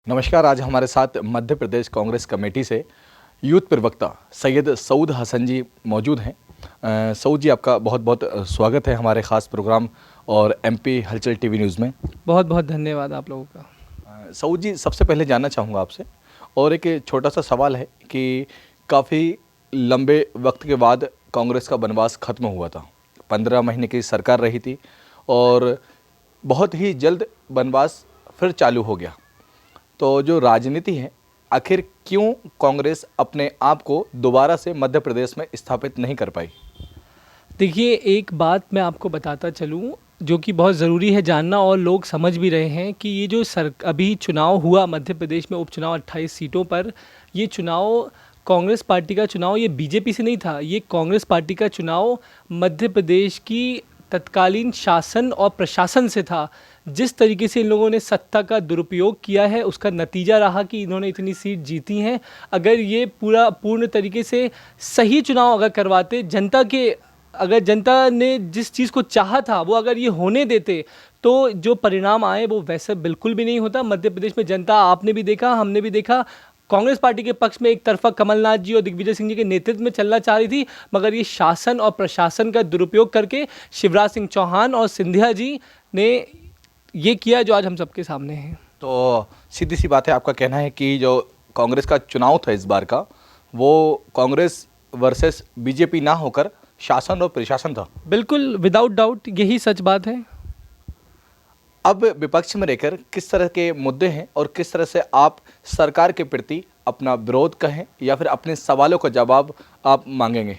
नमस्कार। आज हमारे साथ मध्य प्रदेश कांग्रेस कमेटी से यूथ प्रवक्ता सैयद सऊद हसन जी मौजूद हैं। सऊद जी, आपका बहुत बहुत स्वागत है हमारे ख़ास प्रोग्राम और एमपी हलचल टीवी न्यूज़ में। बहुत बहुत धन्यवाद आप लोगों का। सऊद जी, सबसे पहले जानना चाहूँगा आपसे, और एक छोटा सा सवाल है कि काफ़ी लंबे वक्त के बाद कांग्रेस का वनवास ख़त्म हुआ था। 15 महीने की सरकार रही थी और बहुत ही जल्द वनवास फिर चालू हो गया। तो जो राजनीति है, आखिर क्यों कांग्रेस अपने आप को दोबारा से मध्य प्रदेश में स्थापित नहीं कर पाई? देखिए, एक बात मैं आपको बताता चलूँ जो कि बहुत ज़रूरी है जानना, और लोग समझ भी रहे हैं कि ये जो अभी चुनाव हुआ मध्य प्रदेश में, उपचुनाव 28 सीटों पर, ये चुनाव कांग्रेस पार्टी का चुनाव, ये बीजेपी से नहीं था। ये कांग्रेस पार्टी का चुनाव मध्य प्रदेश की तत्कालीन शासन और प्रशासन से था। जिस तरीके से इन लोगों ने सत्ता का दुरुपयोग किया है, उसका नतीजा रहा कि इन्होंने इतनी सीट जीती हैं। अगर ये पूर्ण तरीके से सही चुनाव अगर करवाते, अगर जनता ने जिस चीज़ को चाहा था वो अगर ये होने देते, तो जो परिणाम आए वो वैसे बिल्कुल भी नहीं होता। मध्य प्रदेश में जनता, आपने भी देखा, हमने भी देखा, कांग्रेस पार्टी के पक्ष में एक तरफा कमलनाथ जी और दिग्विजय सिंह जी के नेतृत्व में चलना चाह रही थी, मगर ये शासन और प्रशासन का दुरुपयोग करके शिवराज सिंह चौहान और सिंधिया जी ने ये किया जो आज हम सबके सामने है। तो सीधी सी बात है, आपका कहना है कि जो कांग्रेस का चुनाव था इस बार का, वो कांग्रेस वर्सेस बीजेपी ना होकर शासन और प्रशासन था। बिल्कुल, विदाउट डाउट यही सच बात है। अब विपक्ष में रहकर किस तरह के मुद्दे हैं और किस तरह से आप सरकार के प्रति अपना विरोध कहें या फिर अपने सवालों का जवाब आप मांगेंगे?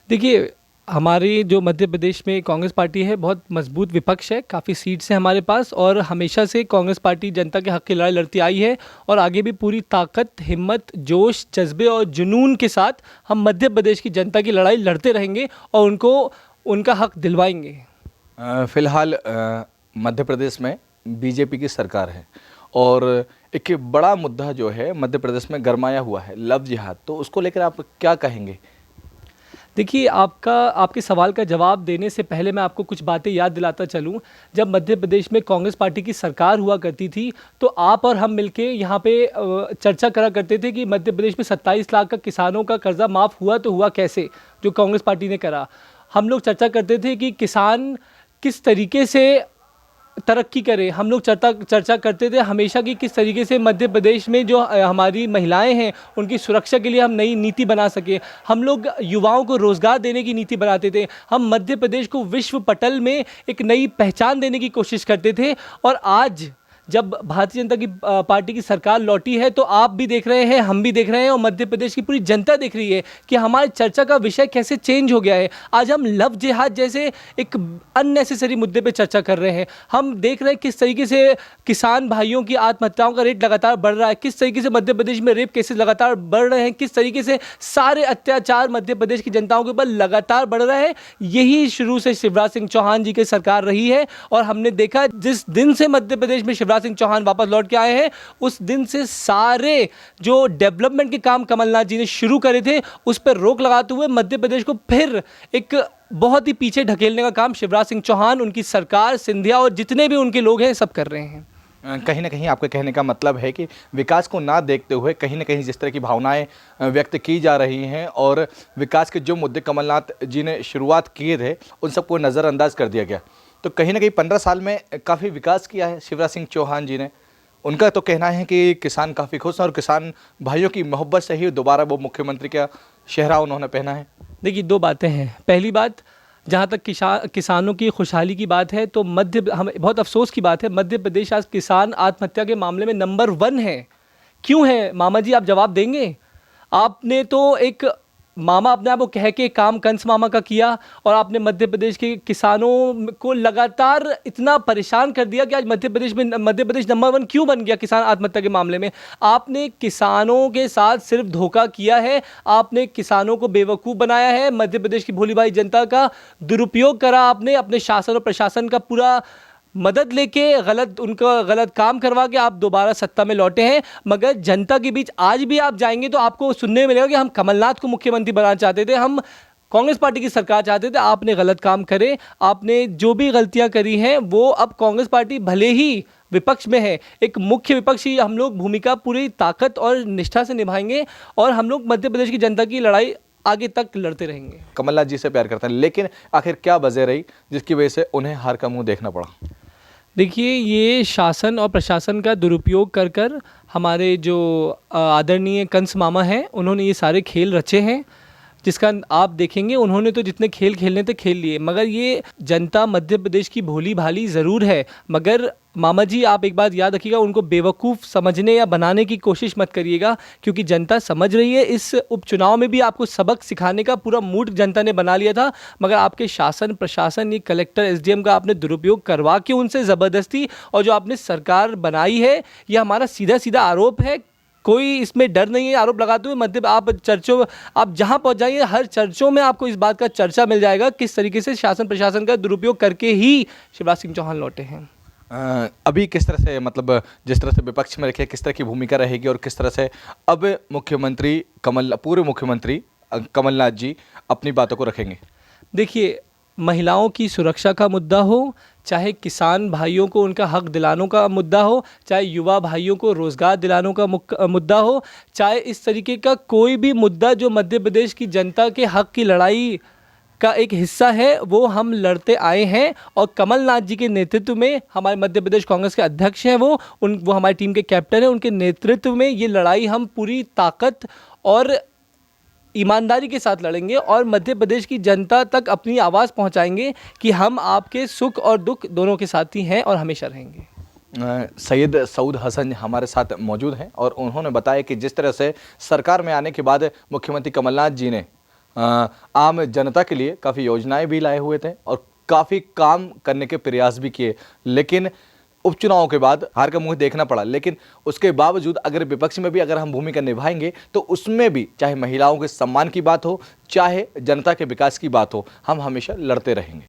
देखिए, हमारी जो मध्य प्रदेश में कांग्रेस पार्टी है, बहुत मजबूत विपक्ष है, काफ़ी सीट्स हैं हमारे पास, और हमेशा से कांग्रेस पार्टी जनता के हक की लड़ाई लड़ती आई है, और आगे भी पूरी ताकत, हिम्मत, जोश, जज्बे और जुनून के साथ हम मध्य प्रदेश की जनता की लड़ाई लड़ते रहेंगे और उनको उनका हक दिलवाएंगे। फिलहाल मध्य प्रदेश में बीजेपी की सरकार है और एक बड़ा मुद्दा जो है मध्य प्रदेश में गरमाया हुआ है, लव जिहाद। तो उसको लेकर आप क्या कहेंगे? देखिए, आपके सवाल का जवाब देने से पहले मैं आपको कुछ बातें याद दिलाता चलूं। जब मध्य प्रदेश में कांग्रेस पार्टी की सरकार हुआ करती थी, तो आप और हम मिलके यहाँ पे चर्चा करा करते थे कि मध्य प्रदेश में 27 लाख का किसानों का कर्जा माफ़ हुआ तो हुआ कैसे, जो कांग्रेस पार्टी ने करा। हम लोग चर्चा करते थे कि किसान किस तरीके से तरक्की करे। हम लोग चर्चा करते थे हमेशा कि किस तरीके से मध्य प्रदेश में जो हमारी महिलाएं हैं, उनकी सुरक्षा के लिए हम नई नीति बना सके। हम लोग युवाओं को रोज़गार देने की नीति बनाते थे। हम मध्य प्रदेश को विश्व पटल में एक नई पहचान देने की कोशिश करते थे। और आज जब भारतीय जनता की पार्टी की सरकार लौटी है, तो आप भी देख रहे हैं, हम भी देख रहे हैं, और मध्य प्रदेश की पूरी जनता देख रही है कि हमारी चर्चा का विषय कैसे चेंज हो गया है। आज हम लव जिहाद जैसे एक अननेसेसरी मुद्दे पे चर्चा कर रहे हैं। हम देख रहे हैं किस तरीके से किसान भाइयों की आत्महत्याओं का रेट लगातार बढ़ रहा है, किस तरीके से मध्य प्रदेश में रेप केसेस लगातार बढ़ रहे हैं, किस तरीके से सारे अत्याचार मध्य प्रदेश की जनताओं के ऊपर लगातार बढ़ रहा है। यही शुरू से शिवराज सिंह चौहान जी की सरकार रही है, और हमने देखा जिस दिन से मध्य प्रदेश में शिवराज सिंह चौहान वापस लौट के आए हैं, उस दिन से सारे जो डेवलपमेंट के काम कमलनाथ जी ने शुरू करे थे, उस पर रोक लगाते हुए मध्य प्रदेश को फिर एक बहुत ही पीछे ढकेलने का काम शिवराज सिंह चौहान, उनकी सरकार, सिंधिया और जितने भी उनके लोग हैं सब कर रहे हैं। कहीं ना कहीं आपके कहने का मतलब है कि विकास को ना देखते हुए कहीं ना कहीं जिस तरह की भावनाएं व्यक्त की जा रही हैं और विकास के जो मुद्दे कमलनाथ जी ने शुरुआत किए थे, उन सबको नज़रअंदाज कर दिया गया। तो कहीं ना कहीं 15 साल में काफ़ी विकास किया है शिवराज सिंह चौहान जी ने। उनका तो कहना है कि किसान काफ़ी खुश हैं और किसान भाइयों की मोहब्बत से ही दोबारा वो मुख्यमंत्री का शहरा उन्होंने पहना है। देखिए, दो बातें हैं। पहली बात, जहाँ तक किसानों की खुशहाली की बात है, तो हमें बहुत अफसोस की बात है, मध्य प्रदेश आज किसान आत्महत्या के मामले में नंबर 1 है। क्यों है मामा जी, आप जवाब देंगे? आपने तो एक मामा अपने आप को कह के काम कंस मामा का किया, और आपने मध्य प्रदेश के किसानों को लगातार इतना परेशान कर दिया कि आज मध्य प्रदेश नंबर 1 क्यों बन गया किसान आत्महत्या के मामले में? आपने किसानों के साथ सिर्फ धोखा किया है, आपने किसानों को बेवकूफ़ बनाया है, मध्य प्रदेश की भोली भाई जनता का दुरुपयोग करा आपने, अपने शासन और प्रशासन का पूरा मदद लेके उनका गलत काम करवा के आप दोबारा सत्ता में लौटे हैं। मगर जनता के बीच आज भी आप जाएंगे तो आपको सुनने में मिलेगा कि हम कमलनाथ को मुख्यमंत्री बनाना चाहते थे, हम कांग्रेस पार्टी की सरकार चाहते थे। आपने गलत काम करे, आपने जो भी गलतियां करी हैं वो अब कांग्रेस पार्टी भले ही विपक्ष में है, एक मुख्य विपक्षी हम लोग भूमिका पूरी ताकत और निष्ठा से निभाएंगे और हम लोग मध्य प्रदेश की जनता की लड़ाई आगे तक लड़ते रहेंगे। कमलनाथ जी से प्यार करते हैं, लेकिन आखिर क्या वजह रही जिसकी वजह से उन्हें हार का मुंह देखना पड़ा? देखिए, ये शासन और प्रशासन का दुरुपयोग कर कर हमारे जो आदरणीय कंस मामा हैं, उन्होंने ये सारे खेल रचे हैं, जिसका आप देखेंगे उन्होंने तो जितने खेल खेलने थे खेल लिए, मगर ये जनता मध्य प्रदेश की भोली भाली ज़रूर है। मगर मामा जी, आप एक बात याद रखिएगा, उनको बेवकूफ़ समझने या बनाने की कोशिश मत करिएगा, क्योंकि जनता समझ रही है। इस उपचुनाव में भी आपको सबक सिखाने का पूरा मूड जनता ने बना लिया था, मगर आपके शासन प्रशासन, ये कलेक्टर एसडीएम का आपने दुरुपयोग करवा के उनसे ज़बरदस्ती, और जो आपने सरकार बनाई है, ये हमारा सीधा सीधा आरोप है। कोई इसमें डर नहीं है आरोप लगाते हुए। मध्य आप चर्चों, आप जहां पहुंच जाइए, हर चर्चों में आपको इस बात का चर्चा मिल जाएगा किस तरीके से शासन प्रशासन का दुरुपयोग करके ही शिवराज सिंह चौहान लौटे हैं। अभी किस तरह से, मतलब जिस तरह से विपक्ष में रखे, किस तरह की भूमिका रहेगी और किस तरह से अब मुख्यमंत्री पूर्व मुख्यमंत्री कमलनाथ जी अपनी बातों को रखेंगे? देखिए, महिलाओं की सुरक्षा का मुद्दा हो, चाहे किसान भाइयों को उनका हक दिलानों का मुद्दा हो, चाहे युवा भाइयों को रोज़गार दिलानों का मुद्दा हो, चाहे इस तरीके का कोई भी मुद्दा जो मध्य प्रदेश की जनता के हक की लड़ाई का एक हिस्सा है, वो हम लड़ते आए हैं। और कमलनाथ जी के नेतृत्व में, हमारे मध्य प्रदेश कांग्रेस के अध्यक्ष हैं वो हमारी टीम के कैप्टन हैं, उनके नेतृत्व में ये लड़ाई हम पूरी ताकत और ईमानदारी के साथ लड़ेंगे और मध्य प्रदेश की जनता तक अपनी आवाज़ पहुंचाएंगे कि हम आपके सुख और दुख दोनों के साथी हैं और हमेशा रहेंगे। सैयद सऊद हसन हमारे साथ मौजूद हैं और उन्होंने बताया कि जिस तरह से सरकार में आने के बाद मुख्यमंत्री कमलनाथ जी ने आम जनता के लिए काफ़ी योजनाएं भी लाए हुए थे और काफ़ी काम करने के प्रयास भी किए, लेकिन उपचुनाव के बाद हार का मुंह देखना पड़ा। लेकिन उसके बावजूद अगर विपक्ष में भी अगर हम भूमिका निभाएंगे तो उसमें भी, चाहे महिलाओं के सम्मान की बात हो, चाहे जनता के विकास की बात हो, हम हमेशा लड़ते रहेंगे।